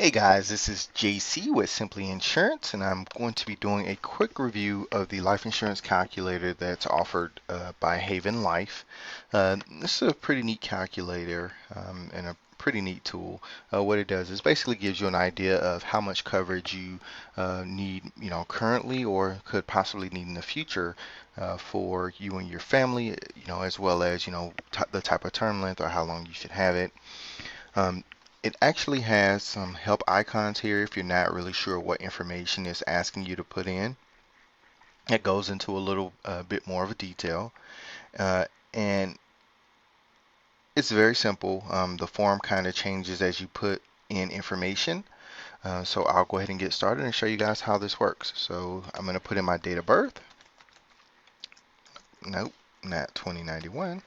Hey guys, this is JC with Simply Insurance, and I'm going to be doing a quick review of the life insurance calculator that's offered by Haven Life. This is a pretty neat calculator and a pretty neat tool. What it does is basically gives you an idea of how much coverage you need, currently or could possibly need in the future for you and your family, as well as, the type of term length or how long you should have it. Um, it actually has some help icons here if you're not really sure what information it's asking you to put in. It goes into a little bit more of a detail, uh, and it's very simple. The form kind of changes as you put in information. So I'll go ahead and get started and show you guys how this works. So I'm going to put in my date of birth. Nope, not 2091.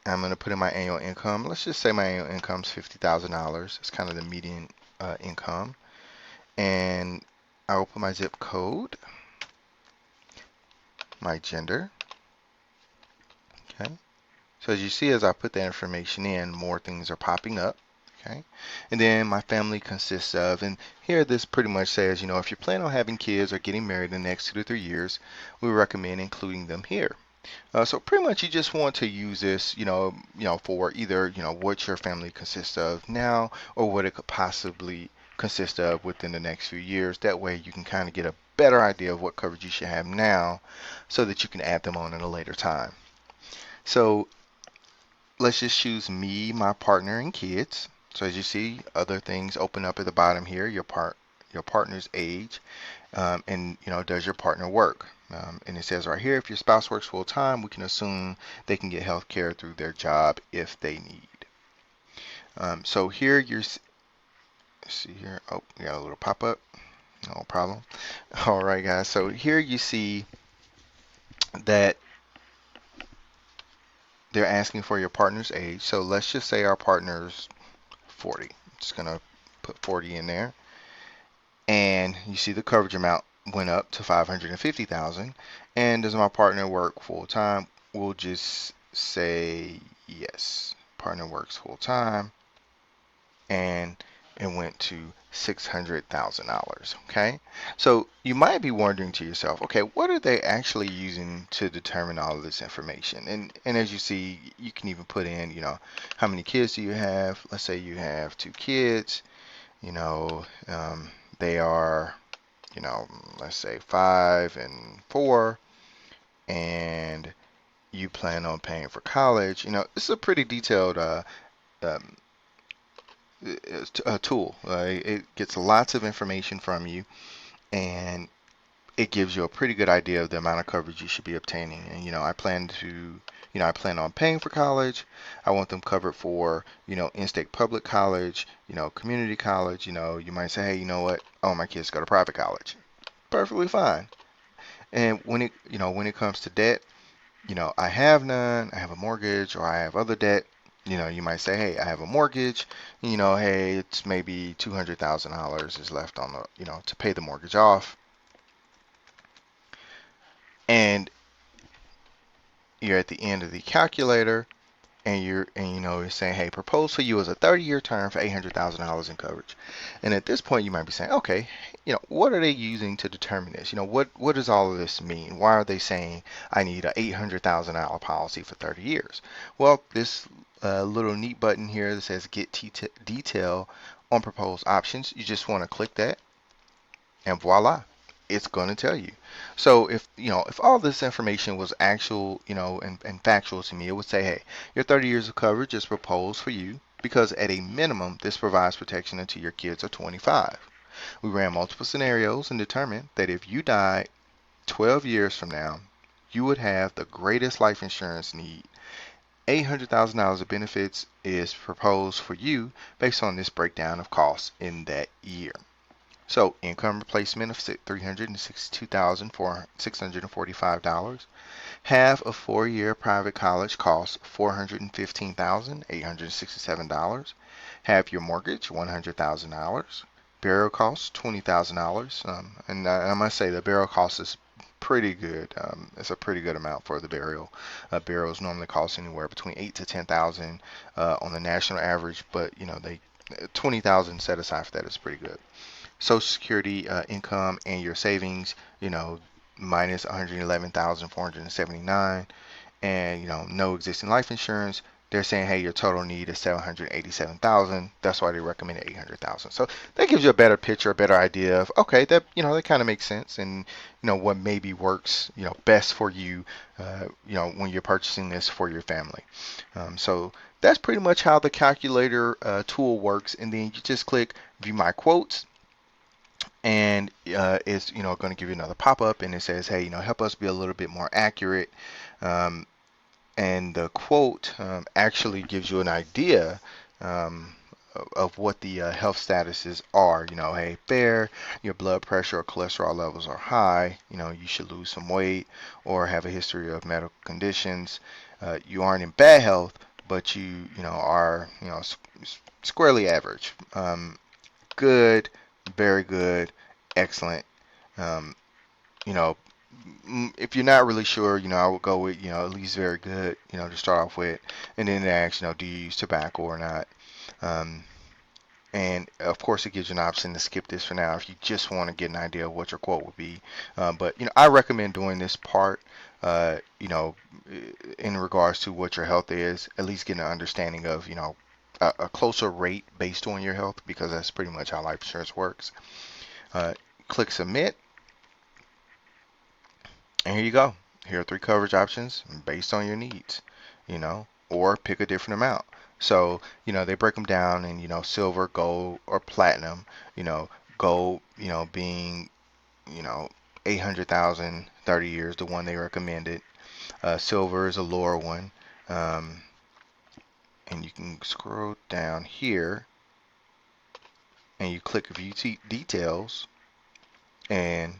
I'm going to put in my annual income. Let's just say my annual income is $50,000. It's kind of the median income. And I will put my zip code, my gender. Okay. So as you see, as I put that information in, more things are popping up. Okay. And then my family consists of, and here this pretty much says, if you plan on having kids or getting married in the next 2 to 3 years, we recommend including them here. So pretty much you just want to use this, for either, what your family consists of now or what it could possibly consist of within the next few years. That way you can kind of get a better idea of what coverage you should have now so that you can add them on at a later time. So let's just choose me, my partner, and kids. So as you see, other things open up at the bottom here, your partner's age, and does your partner work? And it says right here, if your spouse works full time, we can assume they can get health care through their job if they need. So here see here, oh, we got a little pop up, no problem. All right, guys, so here you see that they're asking for your partner's age. So let's just say our partner's 40. I'm just gonna put 40 in there, and you see the coverage amount went up to 550,000. And does my partner work full time? We'll just say yes. Partner works full time, and it went to $600,000. Okay, so you might be wondering to yourself, okay, what are they actually using to determine all of this information? And as you see, you can even put in, how many kids do you have? Let's say you have two kids. You know, they are, let's say 5 and 4, and you plan on paying for college. This is a pretty detailed um, tool. It gets lots of information from you, and it gives you a pretty good idea of the amount of coverage you should be obtaining. And I plan on paying for college. I want them covered for, in-state public college, community college. You might say, hey, you know what? Oh, my kids go to private college. Perfectly fine. And when it comes to debt, I have none, I have a mortgage, or I have other debt. You might say, hey, I have a mortgage. Hey, it's maybe $200,000 is left on the, to pay the mortgage off. And you're at the end of the calculator, and you're saying, hey, propose for you as a 30-year term for $800,000 in coverage. And at this point, you might be saying, okay, what are they using to determine this? What does all of this mean? Why are they saying I need a $800,000 policy for 30 years? Well, this little neat button here that says get detail on proposed options, you just want to click that, and voila, it's going to tell you. So if all this information was actual, and factual to me, it would say, hey, your 30 years of coverage is proposed for you because at a minimum, this provides protection until your kids are 25. We ran multiple scenarios and determined that if you died 12 years from now, you would have the greatest life insurance need. $800,000 of benefits is proposed for you based on this breakdown of costs in that year. So income replacement of $362,645. Half of 4-year private college costs $415,867. Half your mortgage, $100,000. Burial costs, $20,000. And I must say the burial cost is pretty good. It's a pretty good amount for the burial. Burials normally cost anywhere between 8 to 10,000 on the national average, but they 20,000 set aside for that is pretty good. Social Security income and your savings, minus 111,479, and no existing life insurance. They're saying, hey, your total need is 787,000. That's why they recommended 800,000. So that gives you a better picture, a better idea of, okay, that kind of makes sense, and what maybe works best for you, when you're purchasing this for your family. So that's pretty much how the calculator tool works, and then you just click view my quotes, and it's going to give you another pop-up, and it says, hey, help us be a little bit more accurate. Um, and the quote actually gives you an idea of what the health statuses are. Hey, fair, your blood pressure or cholesterol levels are high. You should lose some weight or have a history of medical conditions. You aren't in bad health, but you are squarely average. Good, very good, excellent. Um, you know, if you're not really sure, I would go with, at least very good, to start off with, and then ask, do you use tobacco or not? Um, and of course, it gives you an option to skip this for now if you just want to get an idea of what your quote would be. But I recommend doing this part. In regards to what your health is, at least get an understanding of, a closer rate based on your health, because that's pretty much how life insurance works. Uh, Click submit, and here you go. Here are three coverage options based on your needs, or pick a different amount. So, they break them down in, silver, gold, or platinum. Gold, being, you know, 800,000, 30 years, the one they recommended. Silver is a lower one. Um, and you can scroll down here and you click view details, and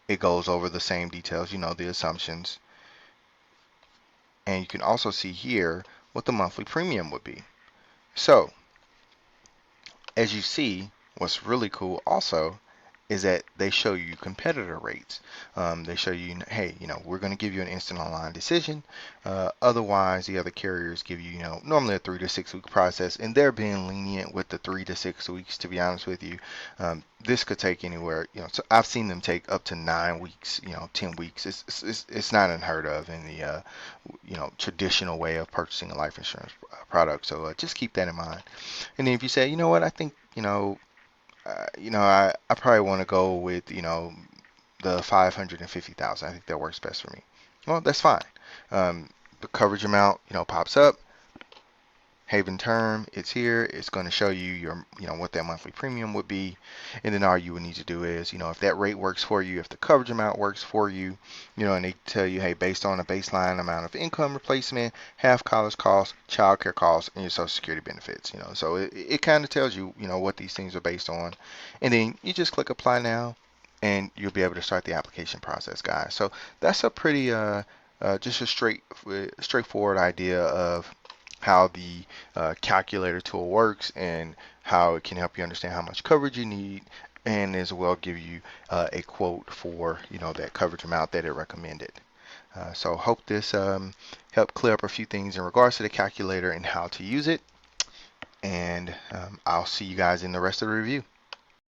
it goes over the same details, the assumptions. And you can also see here what the monthly premium would be. So, as you see, what's really cool also is that they show you competitor rates. They show you, hey, we're going to give you an instant online decision. Otherwise, the other carriers give you, normally a 3 to 6 week process, and they're being lenient with the 3 to 6 weeks. To be honest with you, this could take anywhere. So I've seen them take up to 9 weeks, 10 weeks. It's not unheard of in the traditional way of purchasing a life insurance product. So just keep that in mind. And then if you say, what, I think, I probably want to go with, the 550,000. I think that works best for me. Well, that's fine. The coverage amount, pops up. Haven term, it's here. It's going to show you your, what that monthly premium would be. And then all you would need to do is, if that rate works for you, if the coverage amount works for you, and they tell you, hey, based on a baseline amount of income replacement, half college costs, child care costs, and your Social Security benefits, So it kind of tells you, what these things are based on. And then you just click apply now, and you'll be able to start the application process, guys. So that's a pretty, just a straightforward idea of how the calculator tool works and how it can help you understand how much coverage you need, and as well give you a quote for that coverage amount that it recommended. So hope this helped clear up a few things in regards to the calculator and how to use it, and I'll see you guys in the rest of the review.